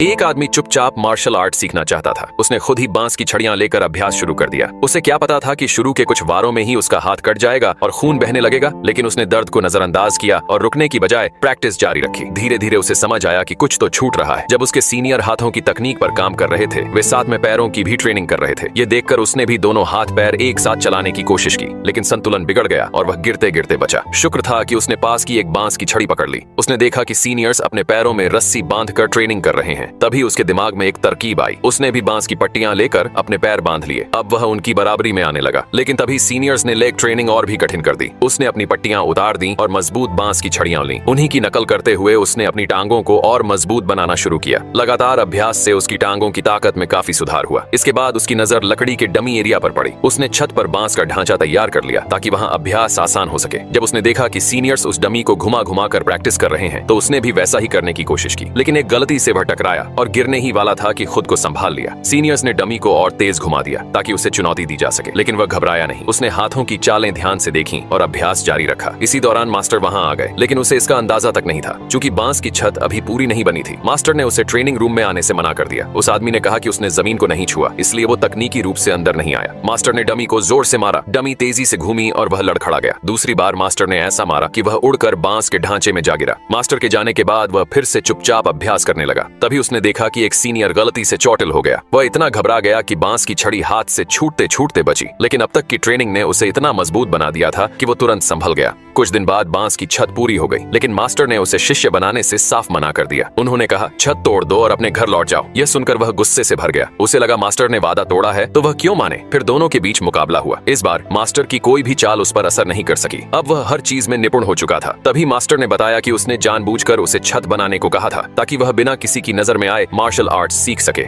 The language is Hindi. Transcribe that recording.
एक आदमी चुपचाप मार्शल आर्ट सीखना चाहता था। उसने खुद ही बांस की छड़ियां लेकर अभ्यास शुरू कर दिया। उसे क्या पता था कि शुरू के कुछ वारों में ही उसका हाथ कट जाएगा और खून बहने लगेगा, लेकिन उसने दर्द को नजरअंदाज किया और रुकने की बजाय प्रैक्टिस जारी रखी। धीरे धीरे उसे समझ आया कि कुछ तो छूट रहा है। जब उसके सीनियर हाथों की तकनीक पर काम कर रहे थे, वे साथ में पैरों की भी ट्रेनिंग कर रहे थे। ये देखकर उसने भी दोनों हाथ पैर एक साथ चलाने की कोशिश की, लेकिन संतुलन बिगड़ गया और वह गिरते गिरते बचा। शुक्र था कि उसने पास की एक बांस की छड़ी पकड़ ली। उसने देखा कि सीनियर्स अपने पैरों में रस्सी बांधकर ट्रेनिंग कर रहे हैं। तभी उसके दिमाग में एक तरकीब आई। उसने भी बांस की पट्टियां लेकर अपने पैर बांध लिए। अब वह उनकी बराबरी में आने लगा, लेकिन तभी सीनियर्स ने लेग ट्रेनिंग और भी कठिन कर दी। उसने अपनी पट्टियां उतार दी और मजबूत बांस की छड़ियां ली। उन्हीं की नकल करते हुए उसने अपनी टांगों को और मजबूत बनाना शुरू किया। लगातार अभ्यास से उसकी टांगों की ताकत में काफी सुधार हुआ। इसके बाद उसकी नजर लकड़ी के डमी एरिया पर पड़ी। उसने छत पर बांस का ढांचा तैयार कर लिया ताकि वहां अभ्यास आसान हो सके। जब उसने देखा कि सीनियर्स उस डमी को घुमा घुमा कर प्रैक्टिस कर रहे हैं, तो उसने भी वैसा ही करने की कोशिश की, लेकिन एक गलती से वह टकराया और गिरने ही वाला था कि खुद को संभाल लिया। सीनियर्स ने डमी को और तेज घुमा दिया ताकि उसे चुनौती दी जा सके, लेकिन वह घबराया नहीं। उसने हाथों की चालें ध्यान से देखी और अभ्यास जारी रखा। इसी दौरान मास्टर वहां आ गए, लेकिन उसे इसका अंदाजा तक नहीं था, क्योंकि बांस की छत अभी पूरी नहीं बनी थी। मास्टर ने उसे ट्रेनिंग रूम में आने से मना कर दिया। उस आदमी ने कहा कि उसने जमीन को नहीं छुआ, इसलिए वो तकनीकी रूप से अंदर नहीं आया। मास्टर ने डमी को जोर से मारा। डमी तेजी से घूमी और वह लड़खड़ा गया। दूसरी बार मास्टर ने ऐसा मारा कि वह उड़कर बांस के ढांचे में जा गिरा। मास्टर के जाने के बाद वह फिर से चुपचाप अभ्यास करने लगा। तभी उसने देखा कि एक सीनियर गलती से चोटिल हो गया। वह इतना घबरा गया कि बांस की छड़ी हाथ से छूटते छूटते बची, लेकिन अब तक की ट्रेनिंग ने उसे इतना मजबूत बना दिया था कि वो तुरंत संभल गया। कुछ दिन बाद बांस की छत पूरी हो गई, लेकिन मास्टर ने उसे शिष्य बनाने से साफ मना कर दिया। उन्होंने कहा, छत तोड़ दो और अपने घर लौट जाओ। यह सुनकर वह गुस्से से भर गया। उसे लगा मास्टर ने वादा तोड़ा है तो वह क्यों माने। फिर दोनों के बीच मुकाबला हुआ। इस बार मास्टर की कोई भी चाल उस पर असर नहीं कर सकी। अब वह हर चीज में निपुण हो चुका था। तभी मास्टर ने बताया कि उसने जानबूझकर उसे छत बनाने को कहा था, ताकि वह बिना किसी की नजर में आए मार्शल आर्ट्स सीख सके।